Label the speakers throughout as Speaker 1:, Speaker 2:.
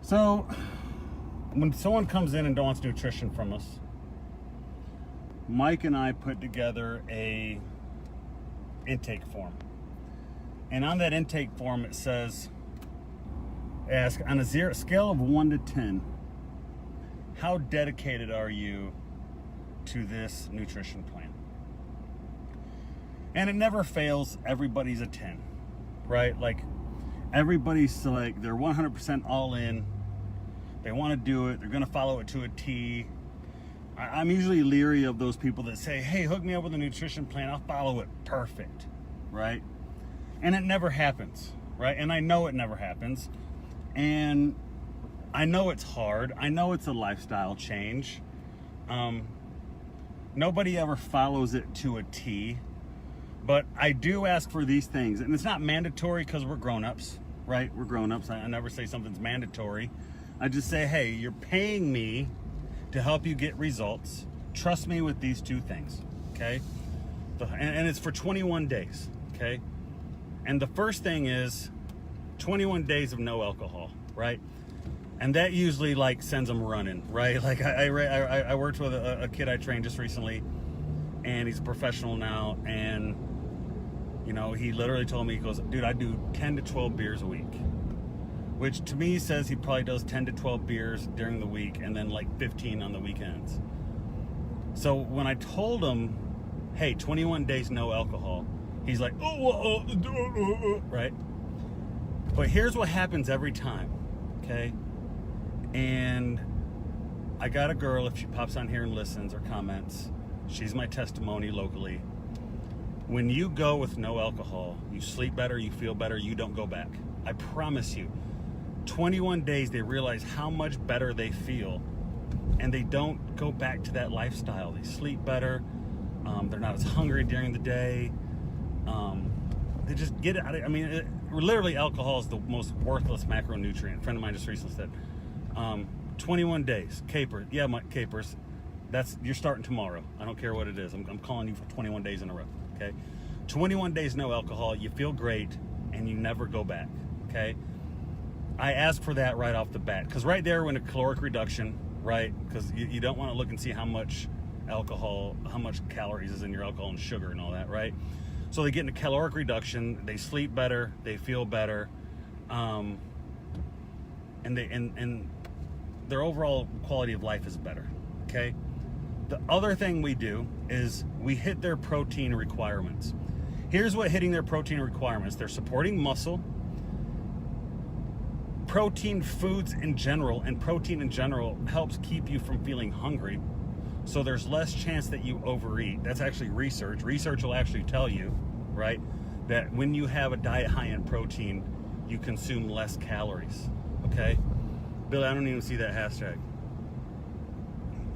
Speaker 1: So, when someone comes in and wants nutrition from us, Mike and I put together a intake form. And on that intake form, it says, ask on a scale of 1 to 10, how dedicated are you to this nutrition plan? And it never fails. Everybody's a 10, right? Like, everybody's like, they're 100% all in. They want to do it. They're going to follow it to a T. I'm usually leery of those people that say, hey, hook me up with a nutrition plan. I'll follow it perfect, right? And it never happens, right? And I know it never happens. And I know it's hard. I know it's a lifestyle change. Nobody ever follows it to a T. But I do ask for these things. And it's not mandatory because we're grown-ups, right? We're grown-ups. I never say something's mandatory. I just say, hey, you're paying me to help you get results. Trust me with these two things, okay? And it's for 21 days, okay? And the first thing is 21 days of no alcohol, right? And that usually like sends them running, right? Like I worked with a kid I trained just recently, and he's a professional now, and you know, he literally told me, he goes, dude, I do 10 to 12 beers a week. Which to me says he probably does 10 to 12 beers during the week and then like 15 on the weekends. So when I told him, hey, 21 days no alcohol, he's like, right? But here's what happens every time, okay? And I got a girl, if she pops on here and listens or comments, she's my testimony locally. When you go with no alcohol, you sleep better, you feel better, you don't go back. I promise you. 21 days, they realize how much better they feel, and they don't go back to that lifestyle. They sleep better. They're not as hungry during the day. They just get it out of, I mean, literally alcohol is the most worthless macronutrient. A friend of mine just recently said, 21 days, capers. Yeah, my capers. You're starting tomorrow. I don't care what it is. I'm calling you for 21 days in a row, okay? 21 days no alcohol, you feel great, and you never go back, okay? I ask for that right off the bat, because right there, when a caloric reduction, right? Because you don't want to look and see how much alcohol, how much calories is in your alcohol and sugar and all that, right? So they get in a caloric reduction, they sleep better, they feel better, and their overall quality of life is better, okay? The other thing we do is we hit their protein requirements. Here's what hitting their protein requirements. They're supporting muscle, protein foods in general, and protein in general helps keep you from feeling hungry. So there's less chance that you overeat. That's actually research. Research will actually tell you, right, that when you have a diet high in protein, you consume less calories, okay? Billy, I don't even see that hashtag,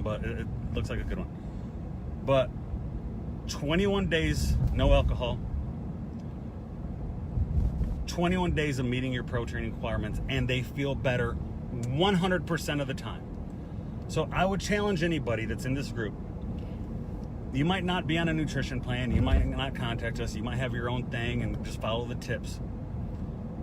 Speaker 1: but it looks like a good one. But 21 days, no alcohol, 21 days of meeting your protein requirements, and they feel better 100% of the time. So I would challenge anybody that's in this group. You might not be on a nutrition plan, you might not contact us, you might have your own thing and just follow the tips.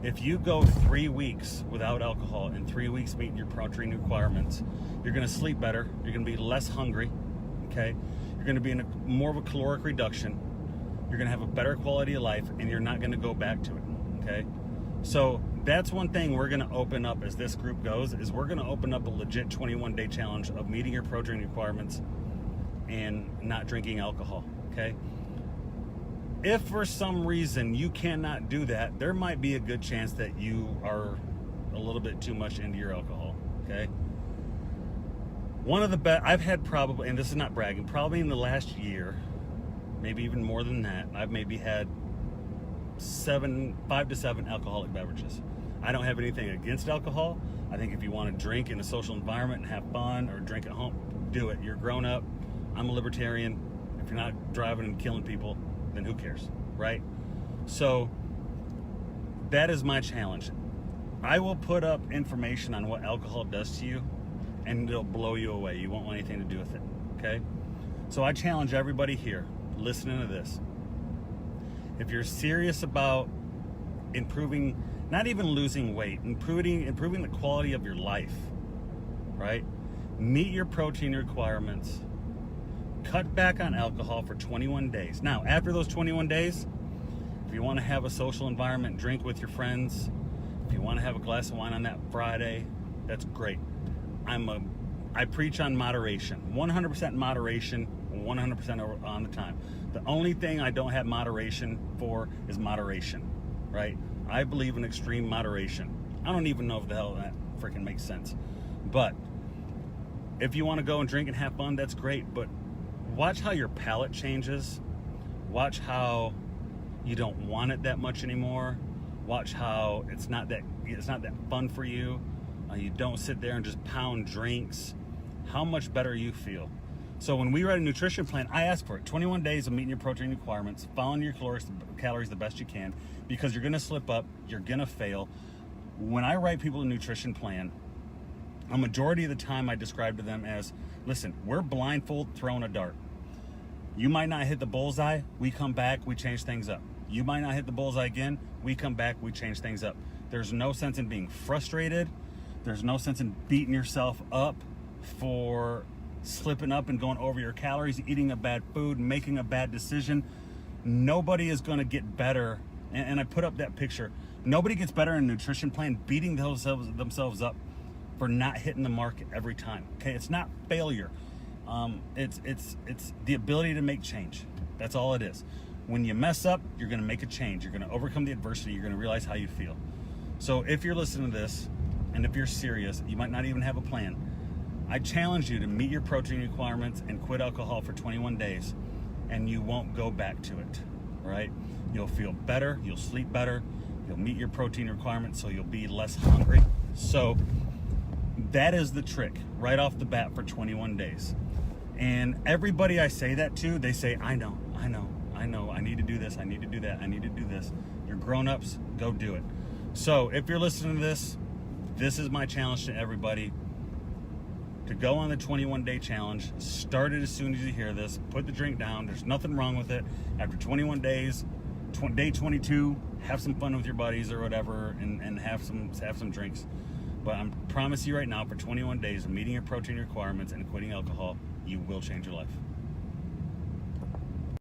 Speaker 1: If you go 3 weeks without alcohol and 3 weeks meeting your protein requirements, you're gonna sleep better, you're gonna be less hungry, okay? You're gonna be in more of a caloric reduction, you're gonna have a better quality of life, and you're not gonna go back to it. Okay, so that's one thing we're going to open up as this group goes, is we're going to open up a legit 21-day challenge of meeting your protein requirements and not drinking alcohol, okay? If for some reason you cannot do that, there might be a good chance that you are a little bit too much into your alcohol, okay? One of the best, I've had probably, and this is not bragging, probably in the last year, maybe even more than that, I've maybe had 5 to 7 alcoholic beverages. I don't have anything against alcohol. I think if you want to drink in a social environment and have fun, or drink at home, do it. You're grown up. I'm a libertarian. If you're not driving and killing people, then who cares, right? So that is my challenge. I will put up information on what alcohol does to you, and it'll blow you away. You won't want anything to do with it, okay? So I challenge everybody here listening to this. If you're serious about improving, not even losing weight, improving the quality of your life, right? Meet your protein requirements. Cut back on alcohol for 21 days. Now, after those 21 days, if you want to have a social environment, drink with your friends, if you want to have a glass of wine on that Friday, that's great. I preach on moderation, 100% moderation, 100% on the time. The only thing I don't have moderation for is moderation, right? I believe in extreme moderation. I don't even know if the hell that freaking makes sense. But if you want to go and drink and have fun, that's great. But watch how your palate changes. Watch how you don't want it that much anymore. Watch how it's not that fun for you. You don't sit there and just pound drinks. How much better you feel. So when we write a nutrition plan, I ask for it. 21 days of meeting your protein requirements, following your calories the best you can, because you're going to slip up, you're going to fail. When I write people a nutrition plan, a majority of the time I describe to them as, listen, we're blindfold throwing a dart. You might not hit the bullseye, we come back, we change things up. You might not hit the bullseye again, we come back, we change things up. There's no sense in being frustrated. There's no sense in beating yourself up for slipping up and going over your calories, eating a bad food, making a bad decision. Nobody is going to get better. And I put up that picture. Nobody gets better in a nutrition plan beating themselves up for not hitting the mark every time. Okay, it's not failure. It's the ability to make change. That's all it is. When you mess up, you're going to make a change. You're going to overcome the adversity. You're going to realize how you feel. So if you're listening to this, and if you're serious, you might not even have a plan. I challenge you to meet your protein requirements and quit alcohol for 21 days, and you won't go back to it, right? You'll feel better, you'll sleep better, you'll meet your protein requirements, so you'll be less hungry. So that is the trick right off the bat for 21 days. And everybody I say that to, they say, I know, I need to do this, I need to do that, I need to do this. You're grown-ups, go do it. So if you're listening to this, this is my challenge to everybody. To go on the 21-day challenge, start it as soon as you hear this. Put the drink down. There's nothing wrong with it. After 21 days, day 22, have some fun with your buddies or whatever, and have some drinks. But I promise you right now, for 21 days of meeting your protein requirements and quitting alcohol, you will change your life.